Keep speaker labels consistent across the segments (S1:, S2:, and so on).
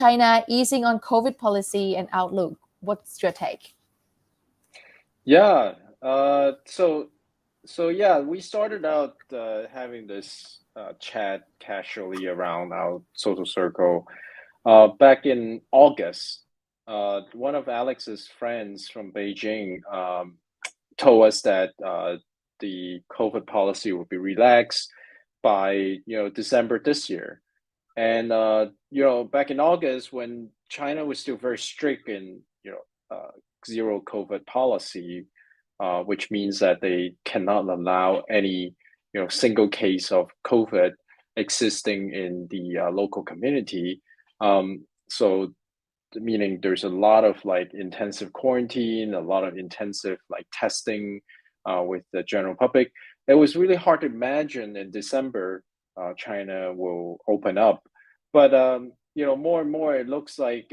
S1: China easing on COVID policy and outlook. What's your take?
S2: Yeah. So yeah, we started out having this chat casually around our social circle back in August. One of Alex's friends from Beijing told us that the COVID policy would be relaxed by December this year. And back in August, when China was still very strict in zero COVID policy, which means that they cannot allow any single case of COVID existing in the local community. So meaning there's a lot of like intensive quarantine, a lot of intensive like testing with the general public. It was really hard to imagine in December China will open up, but more and more it looks like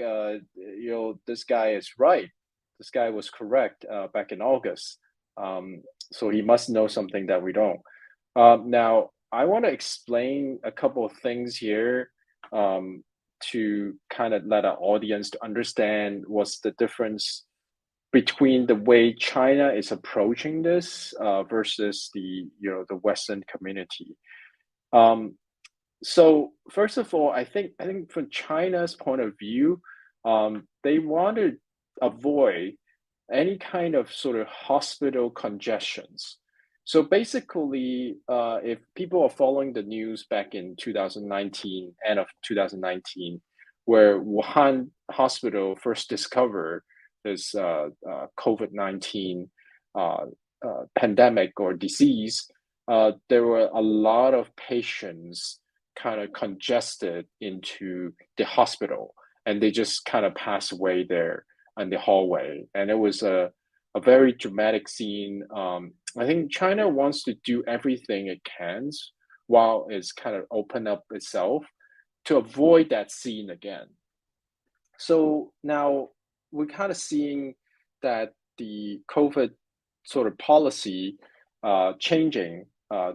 S2: this guy is right. This guy was correct back in August. So he must know something that we don't. Now I want to explain a couple of things here. To kind of let our audience to understand what's the difference between the way China is approaching this versus the Western community. So first of all, I think from China's point of view, they want to avoid any kind of sort of hospital congestions. So basically, if people are following the news back in 2019, end of 2019, where Wuhan Hospital first discovered this COVID-19 pandemic or disease, there were a lot of patients kind of congested into the hospital, and they just kind of passed away there in the hallway. And it was a very dramatic scene. I think China wants to do everything it can while it's kind of open up itself to avoid that scene again. So now we're kind of seeing that the COVID sort of policy changing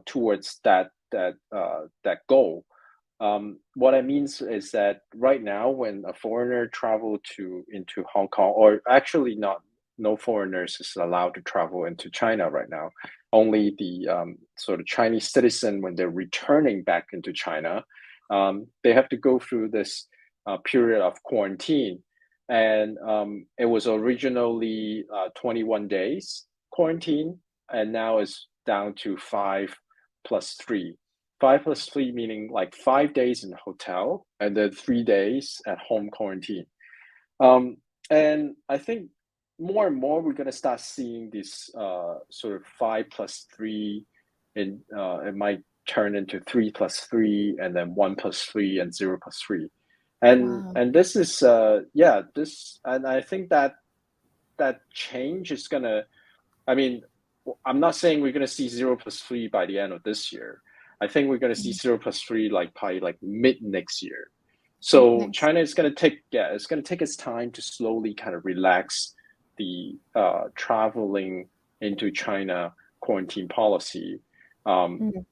S2: towards that goal. What I mean is that right now, when a foreigner travel into Hong Kong, or actually no foreigners is allowed to travel into China right now. Only the sort of Chinese citizen, when they're returning back into China, they have to go through this period of quarantine. And it was originally 21 days quarantine, and now it's down to 5+3. 5+3 meaning like 5 days in the hotel and then 3 days at home quarantine. And I think more and more we're going to start seeing this sort of 5+3, and it might turn into 3+3, and then 1+3 and 0+3. And this is this, and I think that change is gonna, I mean, I'm not saying we're gonna see 0+3 by the end of this year. I think we're gonna see 0+3 like probably like mid next year. So China is gonna take its time to slowly kind of relax the traveling into China quarantine policy. And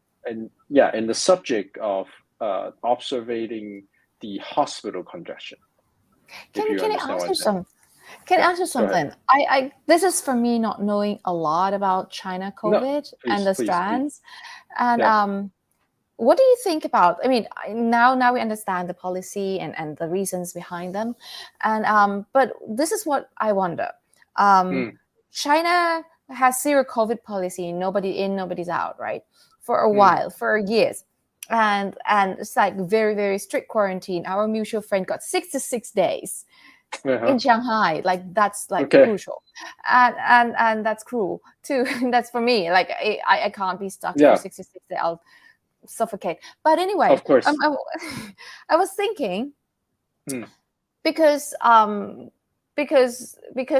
S2: the subject of observing the hospital congestion.
S1: Can I ask you something? Can I ask you something? I this is for me not knowing a lot about China COVID and the strands. And what do you think about? I mean, now we understand the policy and the reasons behind them, and but this is what I wonder. China has zero COVID policy, nobody in, nobody's out, right? For a while, for years. And it's like very, very strict quarantine. Our mutual friend got 66 days in Shanghai. Like that's like crucial, and that's cruel too. That's for me. Like I can't be stuck for 66 days. I'll suffocate. But anyway,
S2: of course,
S1: I was thinking because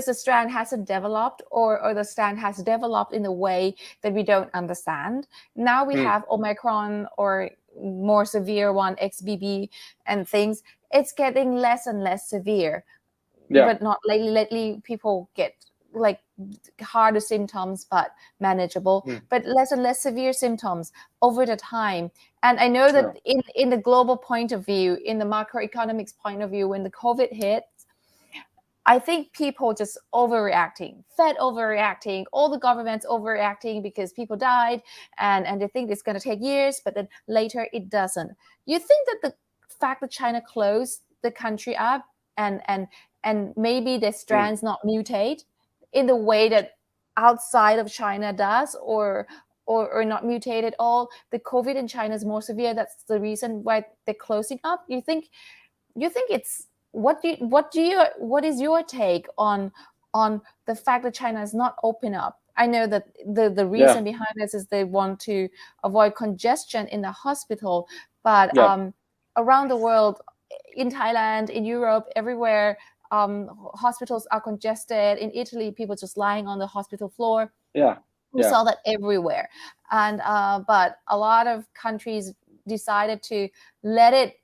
S1: the strand hasn't developed, or the strand has developed in a way that we don't understand. Now we have Omicron, or more severe one, XBB, and things. It's getting less and less severe, but not lately. Lately, people get like harder symptoms but manageable, but less and less severe symptoms over the time. And I know that in the global point of view, in the macroeconomics point of view, when the COVID hit, I think people just overreacting, Fed overreacting, all the governments overreacting because people died, and they think it's going to take years, but then later it doesn't. You think that the fact that China closed the country up and maybe the strands not mutate in the way that outside of China does, or not mutate at all, the COVID in China is more severe, that's the reason why they're closing up? You think it's what is your take on the fact that China is not open up? I know that the reason behind this is they want to avoid congestion in the hospital, but around the world, in Thailand, in Europe, everywhere, hospitals are congested. In Italy, people just lying on the hospital floor. We saw that everywhere, and but a lot of countries decided to let it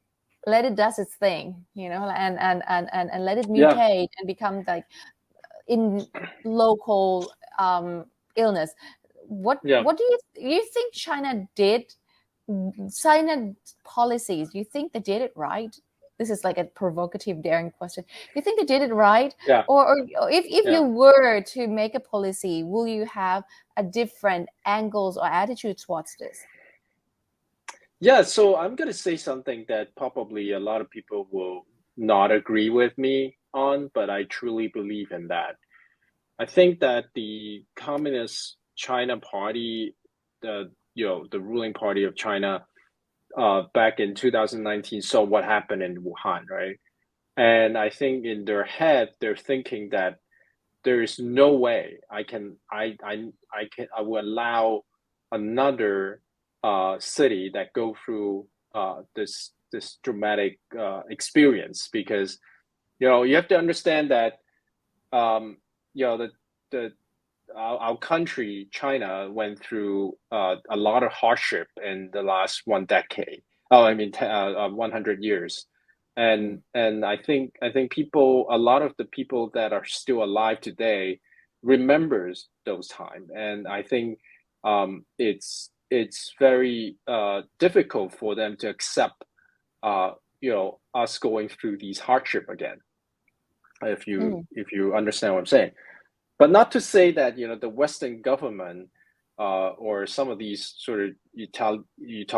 S1: does its thing, and let it mutate and become like in local illness. What do you think China did? China policies, do you think they did it right? This is like a provocative, daring question. Do you think they did it right? Or if you were to make a policy, will you have a different angles or attitude towards this?
S2: Yeah, so I'm going to say something that probably a lot of people will not agree with me on, but I truly believe in that. I think that the Communist China Party, the ruling party of China, back in 2019, saw what happened in Wuhan, right? And I think in their head, they're thinking that there is no way I will allow another city that go through this dramatic experience, because you have to understand that our country, China, went through a lot of hardship in the last 100 years, and I think a lot of the people that are still alive today remembers those times, and I think it's very difficult for them to accept us going through these hardship again, if you understand what I'm saying. But not to say that the Western government or some of these sort of you talk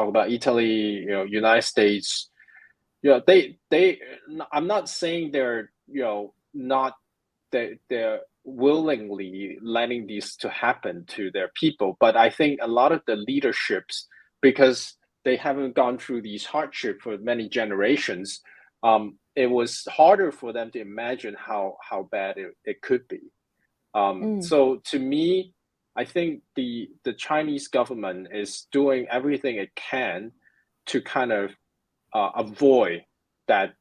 S2: about Italy, United States, they I'm not saying they're not they're willingly letting these to happen to their people, but I think a lot of the leaderships, because they haven't gone through these hardship for many generations, it was harder for them to imagine how bad it could be. So to me, I think the Chinese government is doing everything it can to kind of avoid that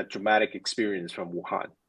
S2: dramatic experience from Wuhan.